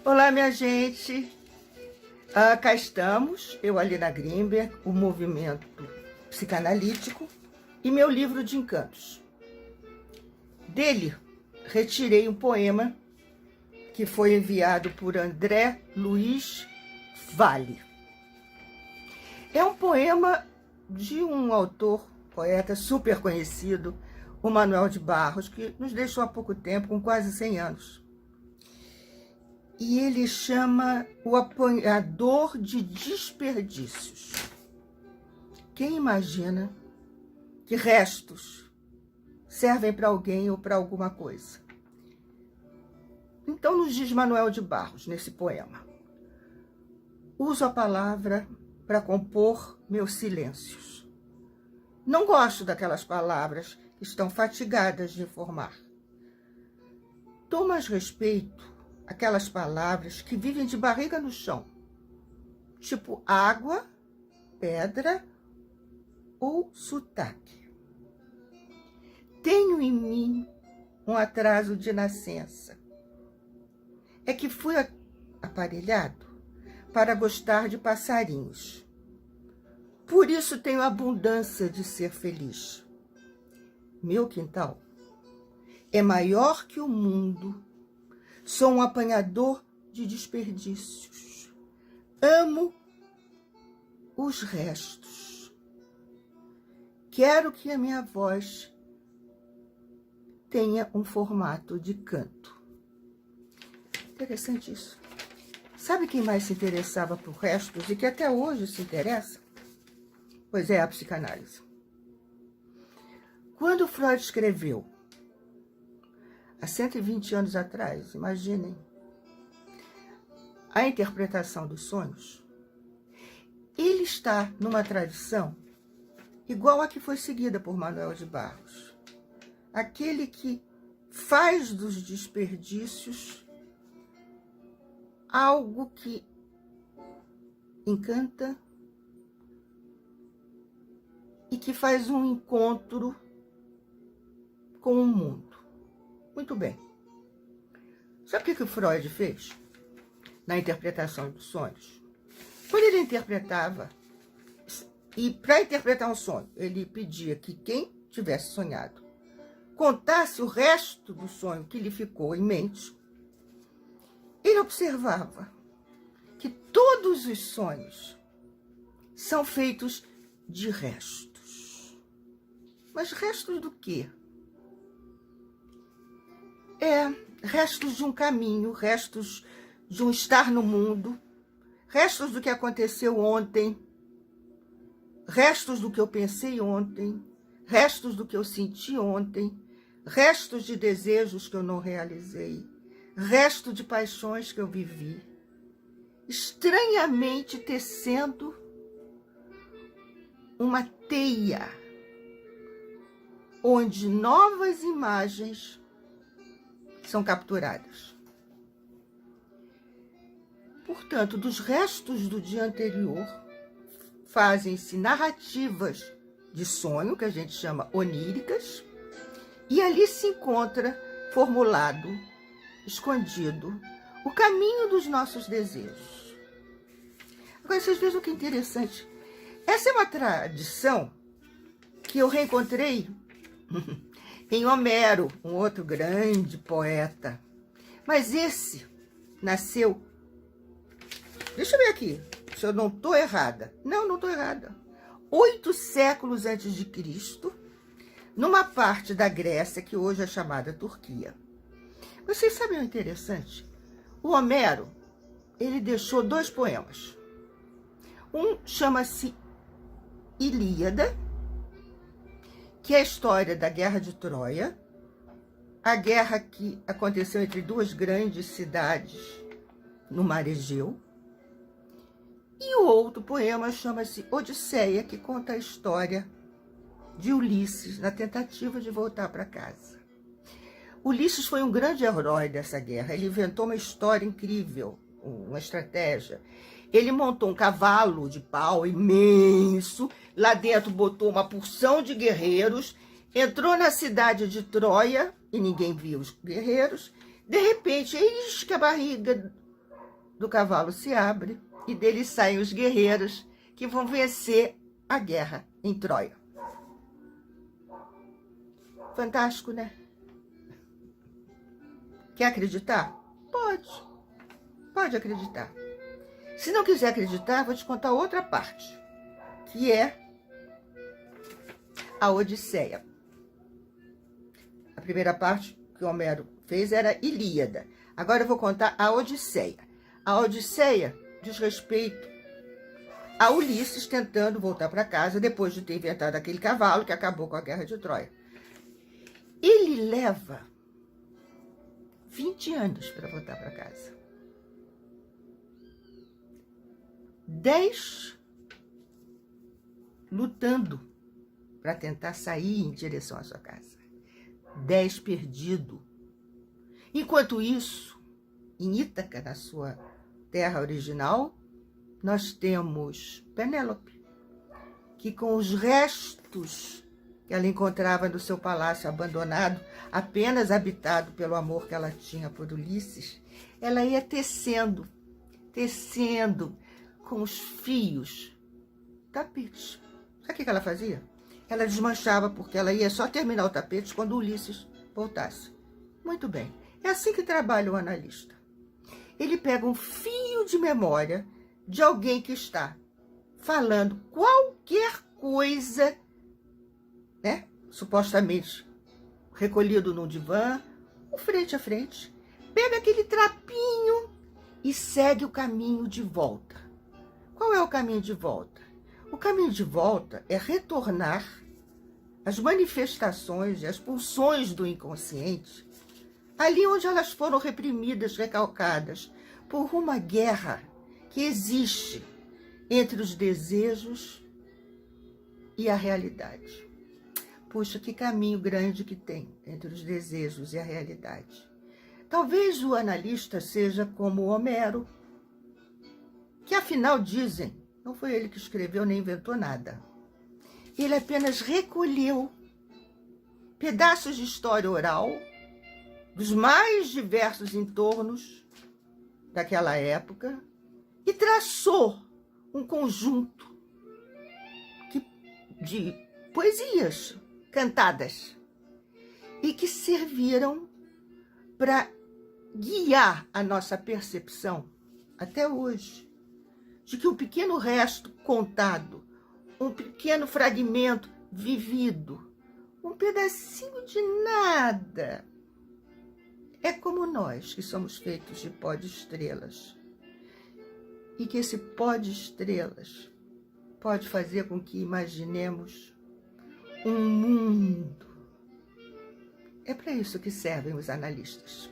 Olá, minha gente. Cá estamos, eu, Alina Grimberg, o movimento psicanalítico e meu livro de encantos. Dele, retirei um poema que foi enviado por André Luiz Vale. É um poema de um autor, poeta super conhecido, o Manuel de Barros, que nos deixou há pouco tempo, com quase 100 anos. E ele chama O Apanhador de Desperdícios. Quem imagina que restos servem para alguém ou para alguma coisa? Então nos diz Manuel de Barros, nesse poema: uso a palavra para compor meus silêncios. Não gosto daquelas palavras que estão fatigadas de informar. Dou mais respeito aquelas palavras que vivem de barriga no chão, tipo água, pedra ou sotaque. Tenho em mim um atraso de nascença. É que fui aparelhado para gostar de passarinhos. Por isso tenho abundância de ser feliz. Meu quintal é maior que o mundo. Sou um apanhador de desperdícios. Amo os restos. Quero que a minha voz tenha um formato de canto. Interessante isso. Sabe quem mais se interessava por restos e que até hoje se interessa? Pois é, a psicanálise. Quando Freud escreveu, há 120 anos atrás, imaginem, a interpretação dos sonhos, ele está numa tradição igual a que foi seguida por Manuel de Barros. Aquele que faz dos desperdícios algo que encanta e que faz um encontro com o mundo. Muito bem. Sabe o que o Freud fez na interpretação dos sonhos? Quando ele interpretava, e para interpretar um sonho, ele pedia que quem tivesse sonhado contasse o resto do sonho que lhe ficou em mente. Ele observava que todos os sonhos são feitos de restos. Mas restos do quê? Restos de um caminho, restos de um estar no mundo, restos do que aconteceu ontem, restos do que eu pensei ontem, restos do que eu senti ontem, restos de desejos que eu não realizei, resto de paixões que eu vivi, estranhamente tecendo uma teia onde novas imagens são capturadas. Portanto, dos restos do dia anterior, fazem-se narrativas de sonho, que a gente chama oníricas, e ali se encontra formulado, escondido, o caminho dos nossos desejos. Agora, vocês vejam que interessante. Essa é uma tradição que eu reencontrei em Homero, um outro grande poeta. Mas esse nasceu... Deixa eu ver aqui, se eu não estou errada. Não estou errada. 8 séculos antes de Cristo, numa parte da Grécia que hoje é chamada Turquia. Vocês sabem o interessante? O Homero, ele deixou 2 poemas. Um chama-se Ilíada, que é a história da Guerra de Troia, a guerra que aconteceu entre 2 grandes cidades no mar Egeu. E o outro poema chama-se Odisseia, que conta a história de Ulisses na tentativa de voltar para casa. Ulisses foi um grande herói dessa guerra. Ele inventou uma história incrível, uma estratégia. Ele montou um cavalo de pau imenso, lá dentro botou uma porção de guerreiros, entrou na cidade de Troia, e ninguém viu os guerreiros. De repente, eis que a barriga do cavalo se abre e dele saem os guerreiros que vão vencer a guerra em Troia. Fantástico, né? Quer acreditar? Pode. Pode acreditar. Se não quiser acreditar, vou te contar outra parte, que é a Odisseia. A primeira parte que Homero fez era Ilíada. Agora eu vou contar a Odisseia. A Odisseia diz respeito a Ulisses tentando voltar para casa depois de ter inventado aquele cavalo que acabou com a guerra de Troia. Ele leva 20 anos para voltar para casa. 10 lutando para tentar sair em direção à sua casa. 10 perdido. Enquanto isso, em Ítaca, na sua terra original, nós temos Penélope, que com os restos que ela encontrava no seu palácio abandonado, apenas habitado pelo amor que ela tinha por Ulisses, ela ia tecendo com os fios tapetes. Sabe o que ela fazia? Ela desmanchava, porque ela ia só terminar o tapete quando Ulisses voltasse. Muito bem. É assim que trabalha o analista. Ele pega um fio de memória de alguém que está falando qualquer coisa, né? Supostamente recolhido num divã, ou frente a frente. Pega aquele trapinho e segue o caminho de volta. Qual é o caminho de volta? O caminho de volta é retornar às manifestações e às pulsões do inconsciente, ali onde elas foram reprimidas, recalcadas, por uma guerra que existe entre os desejos e a realidade. Puxa, que caminho grande que tem entre os desejos e a realidade. Talvez o analista seja como Homero, que afinal dizem, não foi ele que escreveu nem inventou nada. Ele apenas recolheu pedaços de história oral dos mais diversos entornos daquela época e traçou um conjunto de poesias cantadas e que serviram para guiar a nossa percepção até hoje de que um pequeno resto contado, um pequeno fragmento vivido, um pedacinho de nada, é como nós, que somos feitos de pó de estrelas. E que esse pó de estrelas pode fazer com que imaginemos um mundo. É para isso que servem os analistas.